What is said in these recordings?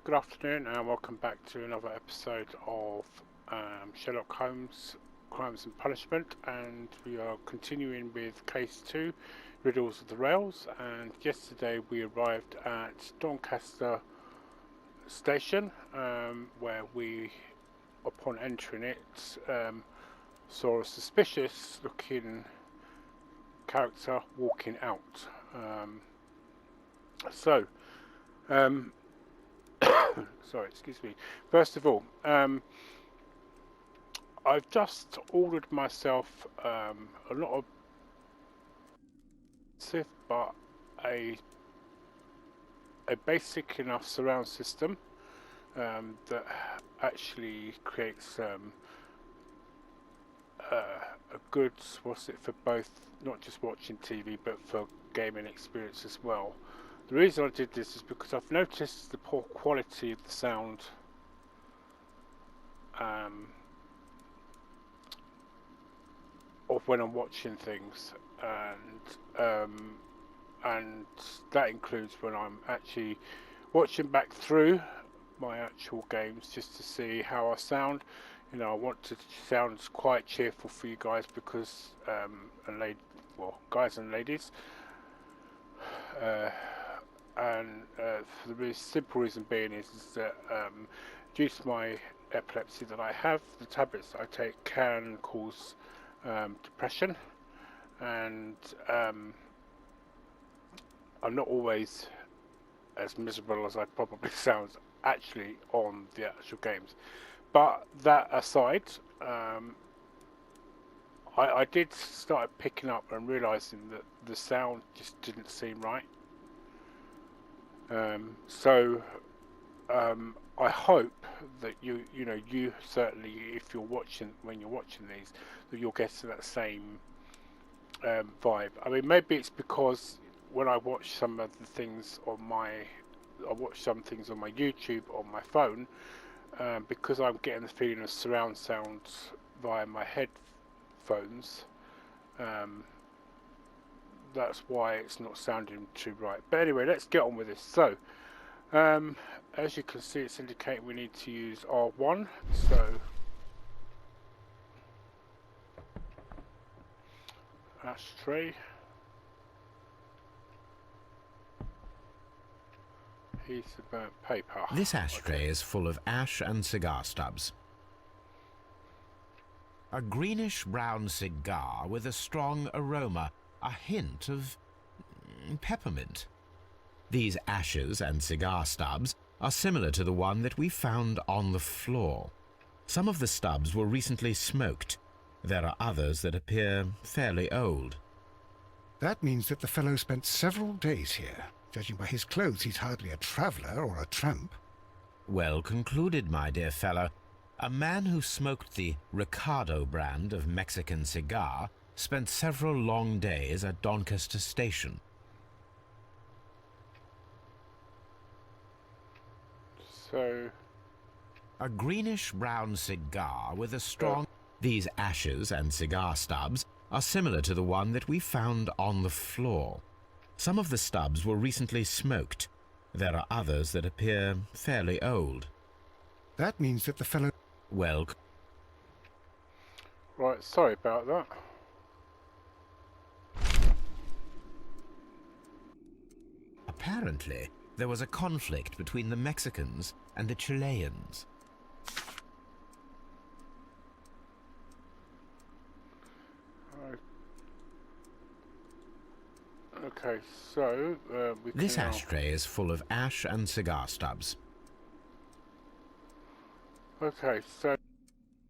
good afternoon and welcome back to another episode of Sherlock Holmes, Crimes and Punishment, and we are continuing with Case 2, Riddles of the Rails, and yesterday we arrived at Doncaster Station, where we, upon entering it, saw a suspicious looking character walking out. Sorry, excuse me. First of all, I've just ordered myself a lot of but a basic enough surround system that actually creates a good, what's it, for both, not just watching TV but for gaming experience as well. The reason I did this is because I've noticed the poor quality of the sound of when I'm watching things, and that includes when I'm actually watching back through my actual games just to see how I sound. You know, I want to sound quite cheerful for you guys because, guys and ladies, for the simple reason being is that due to my epilepsy that I have, the tablets I take can cause depression, and I'm not always as miserable as I probably sound actually on the actual games. But that aside, I did start picking up and realising that the sound just didn't seem right. I hope that you certainly, if you're watching, when you're watching these, that you'll get to that same vibe. I mean, maybe it's because when I watch some of the things on I watch some things on my YouTube on my phone, because I'm getting the feeling of surround sounds via my headphones. That's why it's not sounding too right. But anyway, let's get on with this. So, as you can see, it's indicating we need to use R1. So, ashtray. Piece of burnt paper. This ashtray is full of ash and cigar stubs. A greenish-brown cigar with a strong aroma, a hint of peppermint. These ashes and cigar stubs are similar to the one that we found on the floor. Some of the stubs were recently smoked. There are others that appear fairly old. That means that the fellow spent several days here. Judging by his clothes, he's hardly a traveller or a tramp. Well concluded, my dear fellow. A man who smoked the Ricardo brand of Mexican cigar spent several long days at Doncaster Station. So, a greenish-brown cigar with a strong... These ashes and cigar stubs are similar to the one that we found on the floor. Some of the stubs were recently smoked. There are others that appear fairly old. That means that the fellow... Well... Right, sorry about that. Apparently, there was a conflict between the Mexicans and the Chileans. Okay, so this ashtray is full of ash and cigar stubs. Okay, so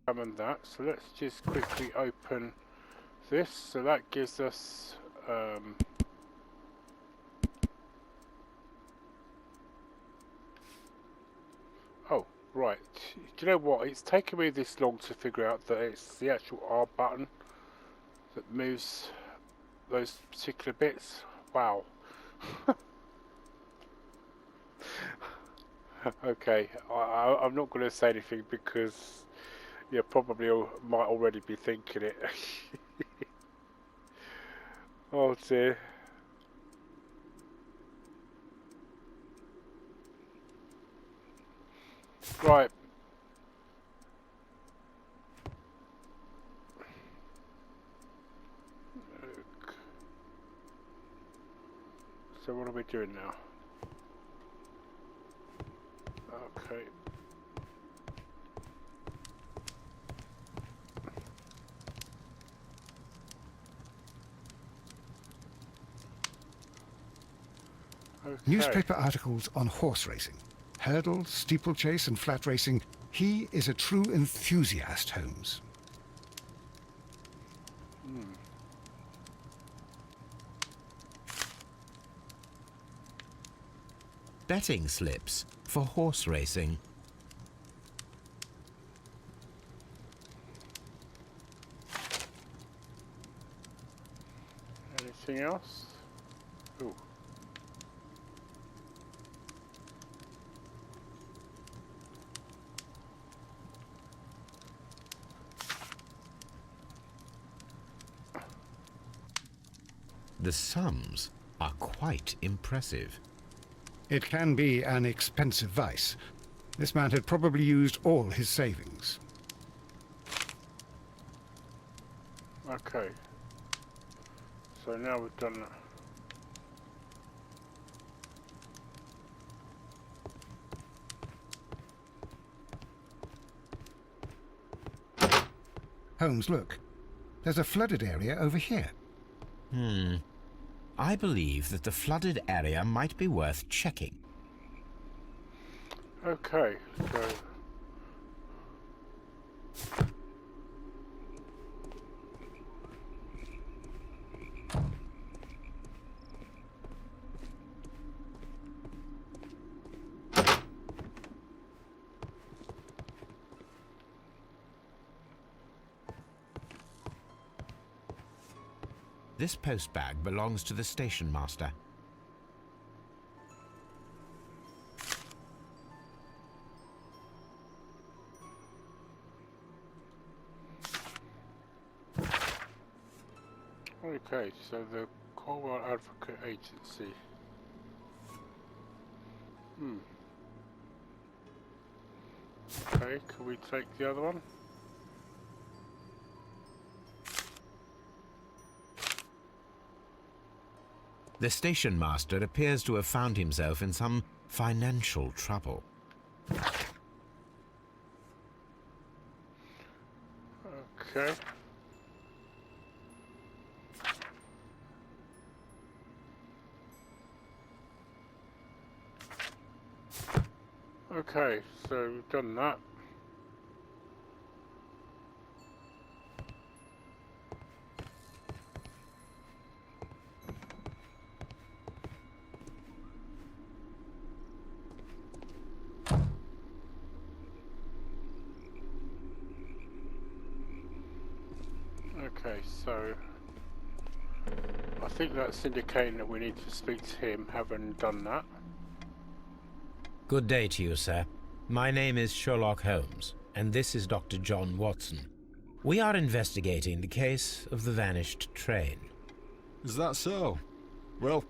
that. So let's just quickly open this. So that gives us oh, right. Do you know what? It's taken me this long to figure out that it's the actual R button that moves those particular bits. Wow. Okay, I'm not going to say anything because you probably might already be thinking it. Oh dear. Right. So what are we doing now? Okay. Okay. Newspaper articles on horse racing. Hurdles, steeplechase and flat racing. He is a true enthusiast, Holmes. Betting slips for horse racing. Anything else? Ooh. The sums are quite impressive. It can be an expensive vice. This man had probably used all his savings. Okay. So now we've done that. Holmes, look. There's a flooded area over here. I believe that the flooded area might be worth checking. Okay, so This postbag belongs to the station master. okay, so the Cornwall Advocate Agency. Okay, can we take the other one? The station master appears to have found himself in some financial trouble. Okay. Okay, so we've done that. Okay, so I think that's indicating that we need to speak to him, having done that. Good day to you, sir. My name is Sherlock Holmes, and this is Dr. John Watson. We are investigating the case of the vanished train. Is that so? Well,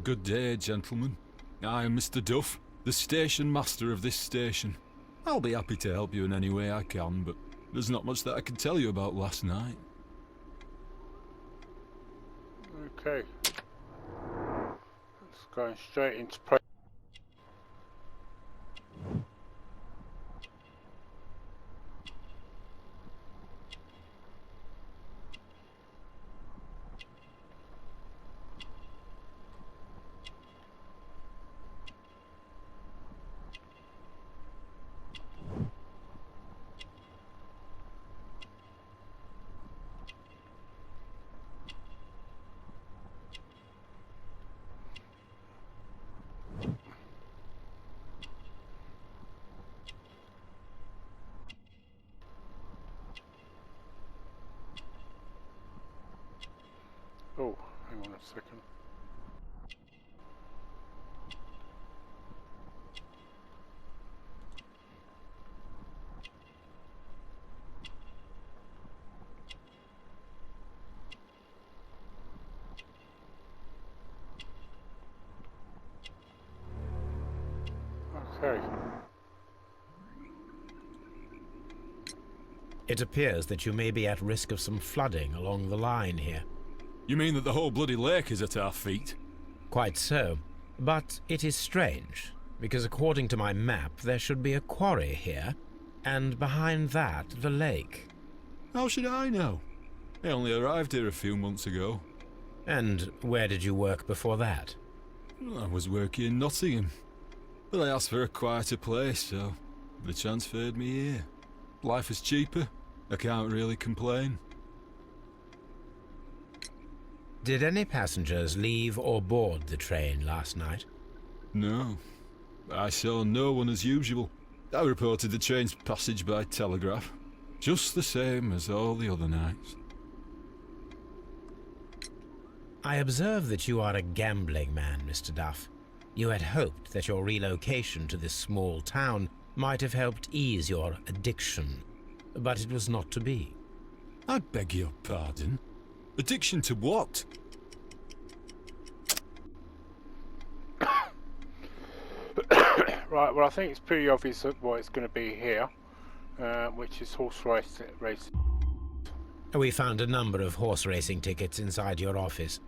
good day, gentlemen. I am Mr. Duff, the station master of this station. I'll be happy to help you in any way I can, but there's not much that I can tell you about last night. Okay. Let's go straight into play. Oh, hang on a second. Okay. It appears that you may be at risk of some flooding along the line here. You mean that the whole bloody lake is at our feet? Quite so. But it is strange, because according to my map, there should be a quarry here, and behind that, the lake. How should I know? I only arrived here a few months ago. And where did you work before that? I was working in Nottingham, but I asked for a quieter place, so they transferred me here. Life is cheaper. I can't really complain. Did any passengers leave or board the train last night? No. I saw no one as usual. I reported the train's passage by telegraph, just the same as all the other nights. I observe that you are a gambling man, Mr. Duff. You had hoped that your relocation to this small town might have helped ease your addiction, but it was not to be. I beg your pardon? Addiction to what? Right, well, I think it's pretty obvious what it's going to be here, which is horse race. We found a number of horse racing tickets inside your office.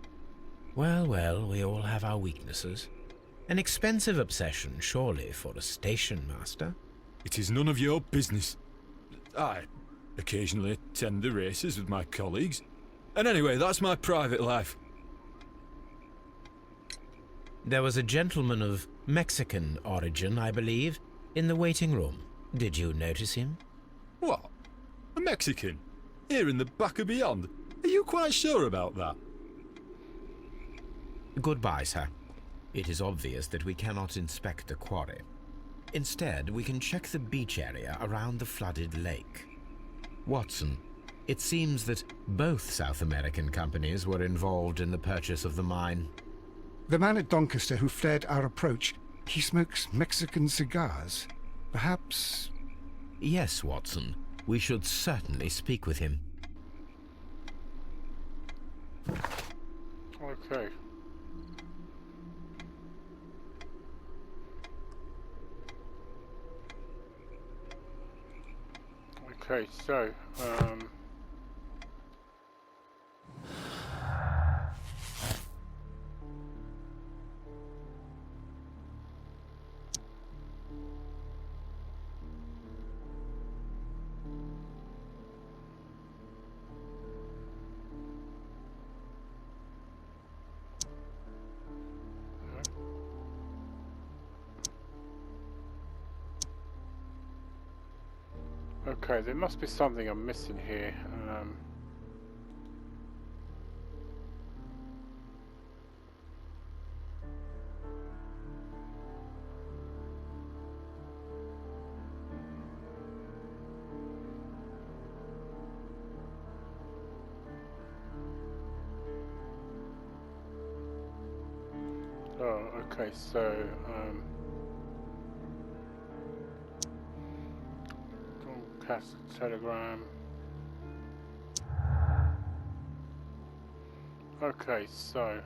Well, well, we all have our weaknesses. An expensive obsession, surely, for a station master. It is none of your business. I occasionally attend the races with my colleagues. And anyway, that's my private life. There was a gentleman of Mexican origin, I believe, in the waiting room. Did you notice him? What? A Mexican? Here in the back of beyond? Are you quite sure about that? Goodbye, sir. It is obvious that we cannot inspect the quarry. Instead, we can check the beach area around the flooded lake. Watson, it seems that both South American companies were involved in the purchase of the mine. The man at Doncaster who flared our approach, he smokes Mexican cigars. Perhaps... Yes, Watson. We should certainly speak with him. Okay. Okay, so, okay, there must be something I'm missing here. Oh, okay, so, Doncaster telegram. Okay, so,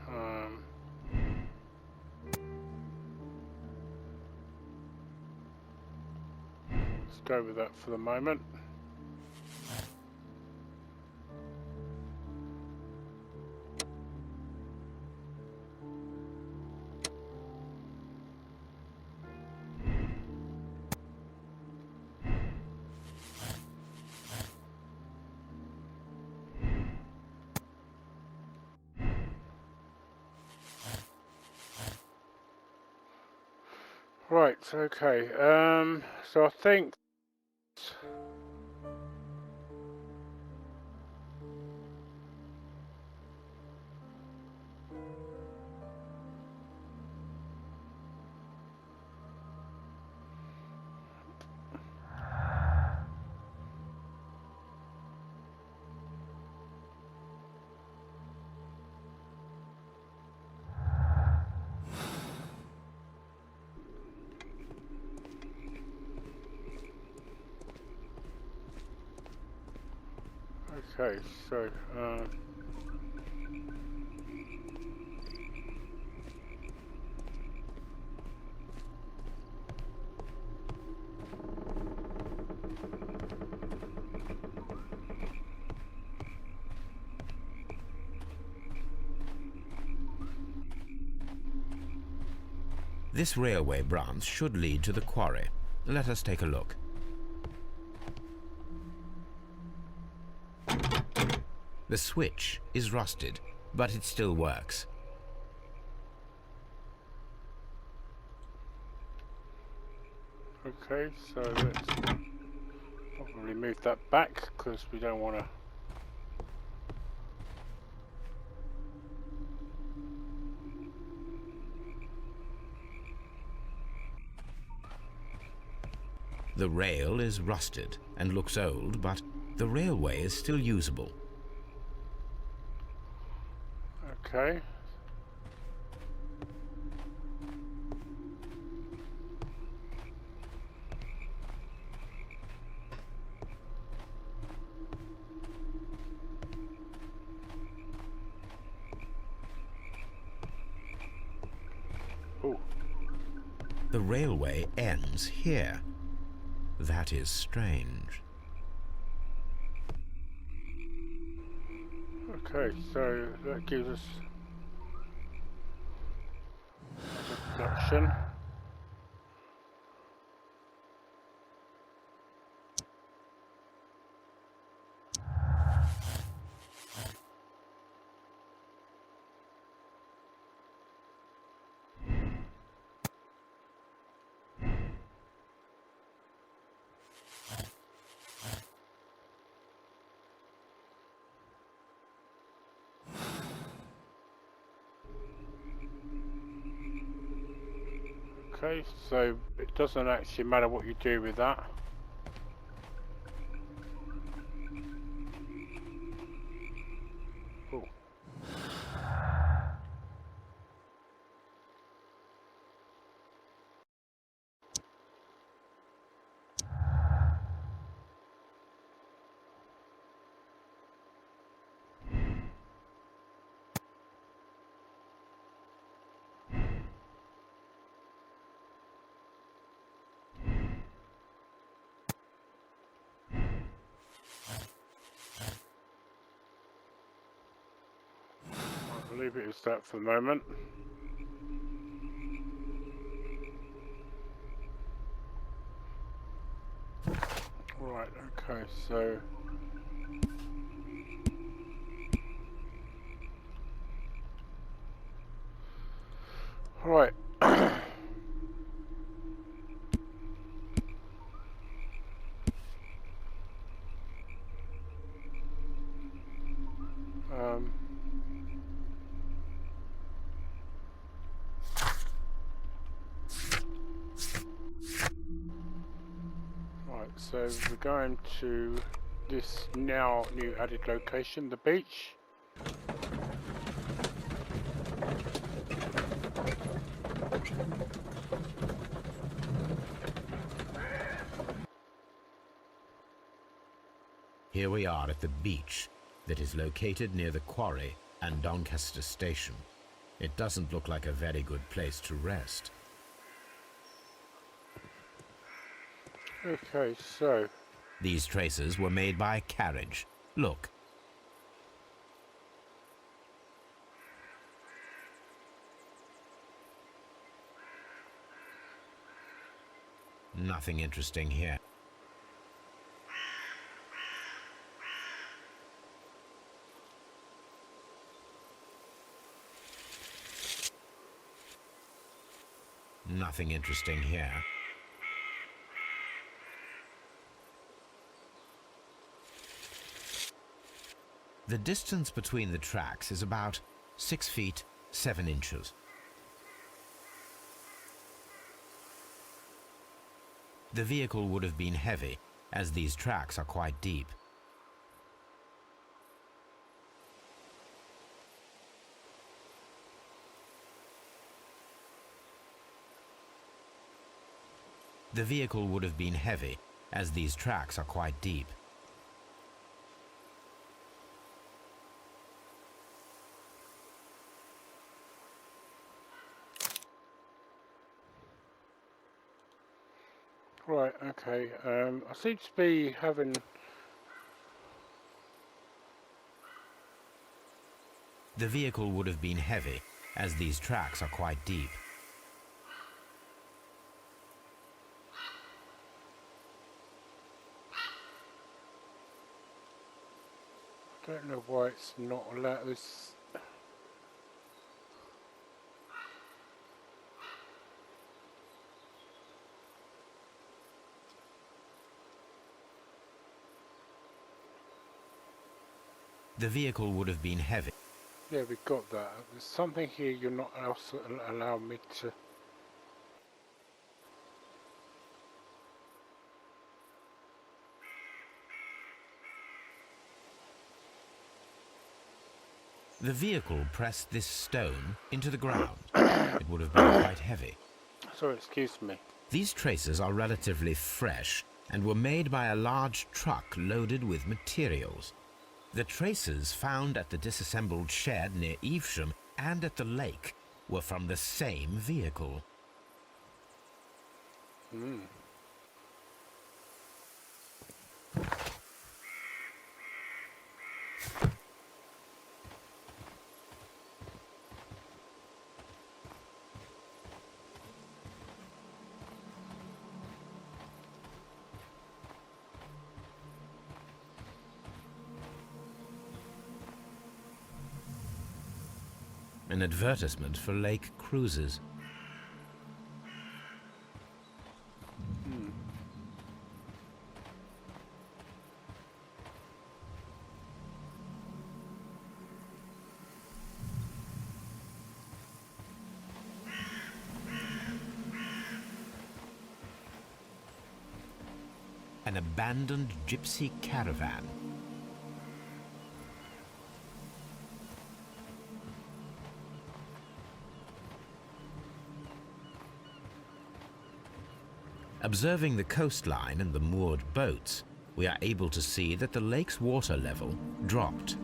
let's go with that for the moment. Right, okay, so I think okay, so, This railway branch should lead to the quarry. Let us take a look. The switch is rusted, but it still works. Okay, so let's probably move that back because we don't want to. The rail is rusted and looks old, but the railway is still usable. Okay. Oh. The railway ends here. That is strange. Okay, so that gives us a deduction. Okay, so it doesn't actually matter what you do with that. Oh. I'll leave it as that for the moment. Right, okay, so right. um, right, so we're going to this now new added location, the beach. Here we are at the beach that is located near the quarry and Doncaster Station. It doesn't look like a very good place to rest. Okay, so These traces were made by a carriage. Look. Nothing interesting here. Nothing interesting here. The distance between the tracks is about 6 feet 7 inches. The vehicle would have been heavy, as these tracks are quite deep. The vehicle would have been heavy, as these tracks are quite deep. right, okay. I seem to be having. The vehicle would have been heavy, as these tracks are quite deep. Don't know why it's not allowed this. The vehicle would have been heavy. Yeah, we got that. There's something here you're not also allow me to. The vehicle pressed this stone into the ground. It would have been quite heavy. Sorry, excuse me. These traces are relatively fresh and were made by a large truck loaded with materials. The traces found at the disassembled shed near Evesham and at the lake were from the same vehicle. An advertisement for lake cruises. An abandoned gypsy caravan. Observing the coastline and the moored boats, we are able to see that the lake's water level dropped.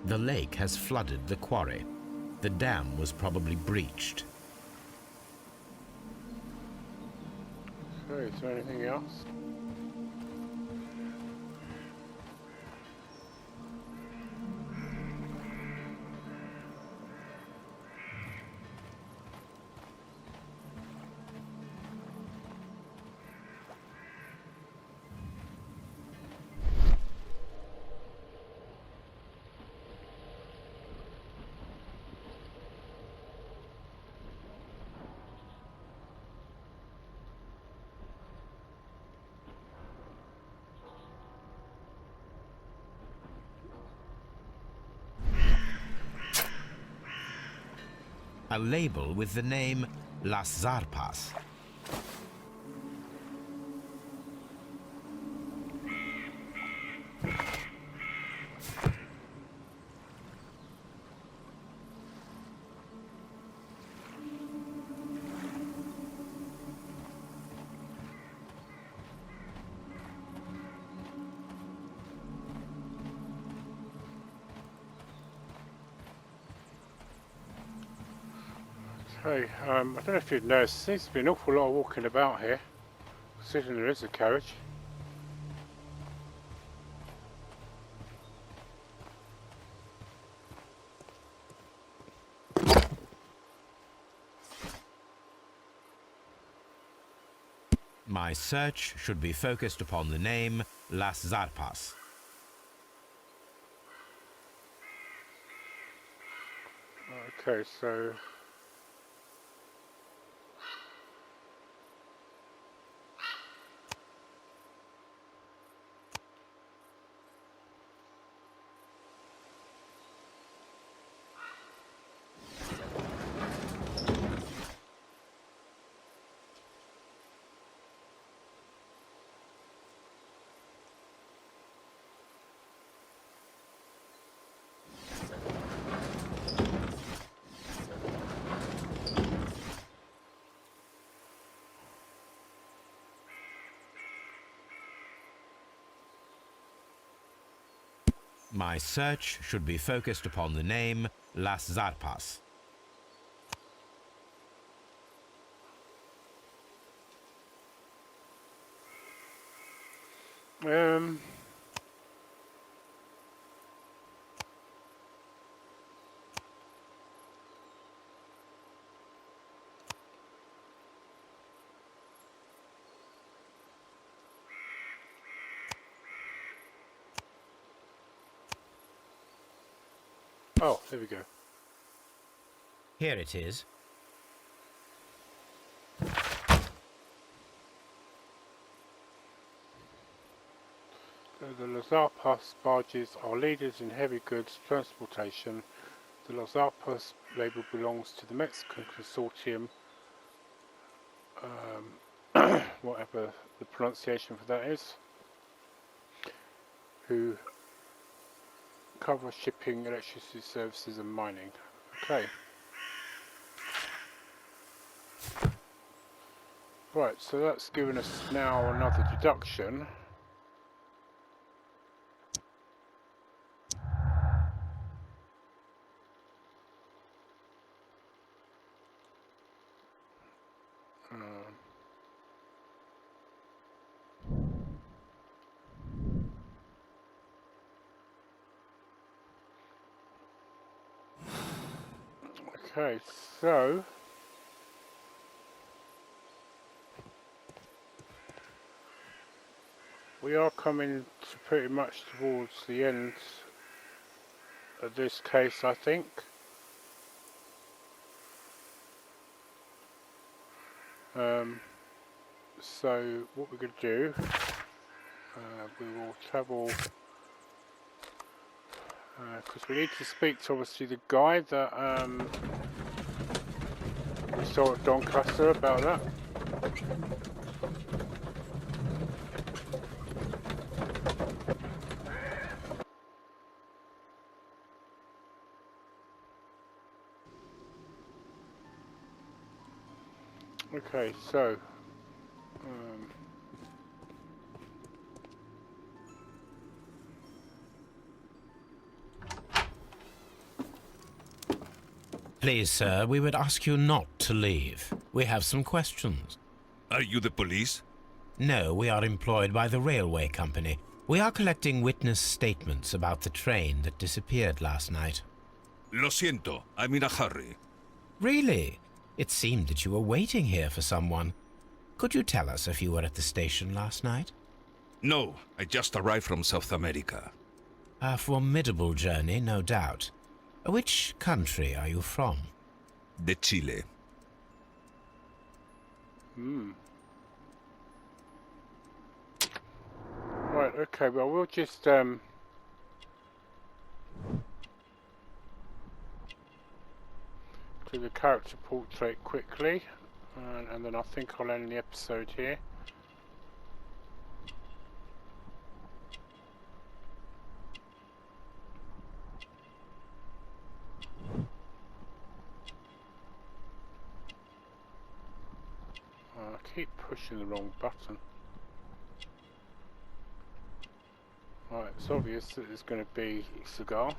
The lake has flooded the quarry. The dam was probably breached. So, is there anything else? A label with the name Las Zarpas. Hey, I don't know if you've noticed, there seems to be an awful lot of walking about here, considering there is a carriage. My search should be focused upon the name Las Zarpas. Okay, so My search should be focused upon the name Las Zarpas. Oh, there we go. Here it is. The Lazarpas barges are leaders in heavy goods transportation. The Lazarpas label belongs to the Mexican consortium, whatever the pronunciation for that is, who cover shipping, electricity services and mining. Okay. Right, so that's given us now another deduction. Okay, so we are coming to pretty much towards the end of this case, I think. So what we're going to do, we will travel, because we need to speak to obviously the guy that we saw at Doncaster about that. Okay, so Please, sir, we would ask you not to leave. We have some questions. Are you the police? No, we are employed by the railway company. We are collecting witness statements about the train that disappeared last night. Lo siento, I'm in a hurry. Really? It seemed that you were waiting here for someone. Could you tell us if you were at the station last night? No, I just arrived from South America. A formidable journey, no doubt. Which country are you from? De Chile. right, okay, well we'll just do the character portrait quickly, and then I think I'll end the episode here. I keep pushing the wrong button. Right, it's obvious that there's going to be a cigar.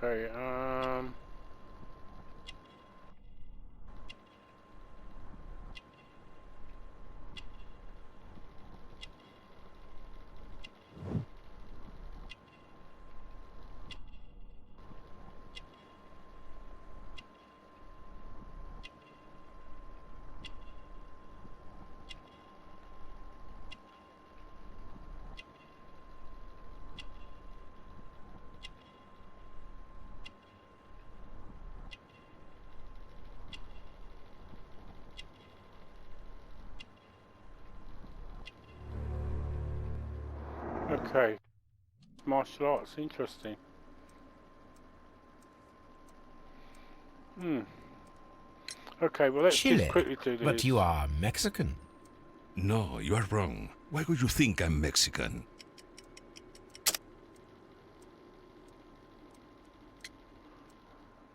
Okay, okay. Martial arts, interesting. Okay, well let's Chile, just quickly do this. but you are Mexican. No, you are wrong. Why would you think I'm Mexican?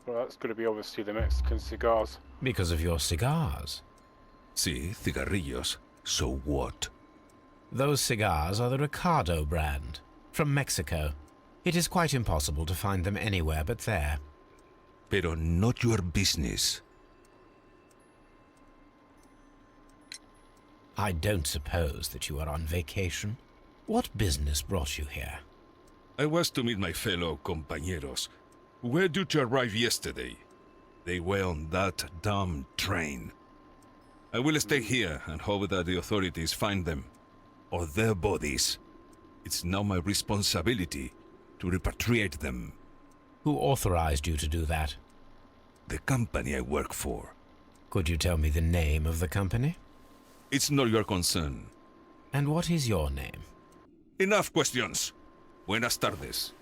Well, that's going to be obviously the Mexican cigars. Because of your cigars. Sí, cigarrillos. So what? Those cigars are the Ricardo brand, from Mexico. It is quite impossible to find them anywhere but there. Pero not your business. I don't suppose that you are on vacation. What business brought you here? I was to meet my fellow compañeros. Where did you arrive yesterday? They were on that damn train. I will stay here and hope that the authorities find them, or their bodies. It's now my responsibility to repatriate them. Who authorized you to do that? The company I work for. Could you tell me the name of the company? It's not your concern. And what is your name? Enough questions. Buenas tardes.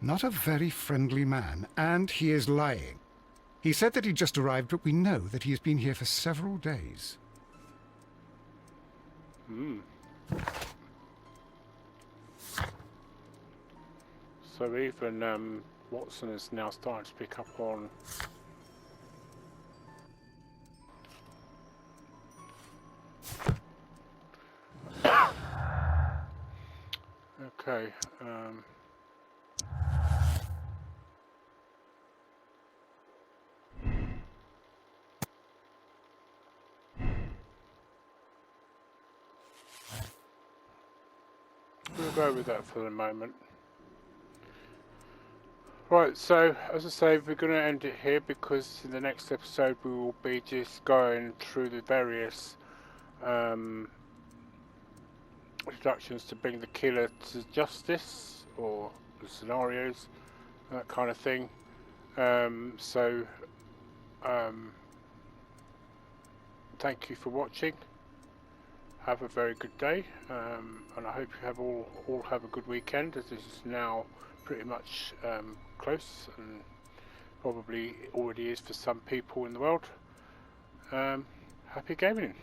Not a very friendly man, and he is lying. He said that he just arrived, but we know that he has been here for several days. So even Watson is now starting to pick up on okay. We'll go with that for the moment. Right, so as I say, we're going to end it here because in the next episode we will be just going through the various introductions to bring the killer to justice, or the scenarios, that kind of thing. Thank you for watching. Have a very good day, and I hope you have all have a good weekend, as this is now pretty much close, and probably already is for some people in the world. Happy gaming.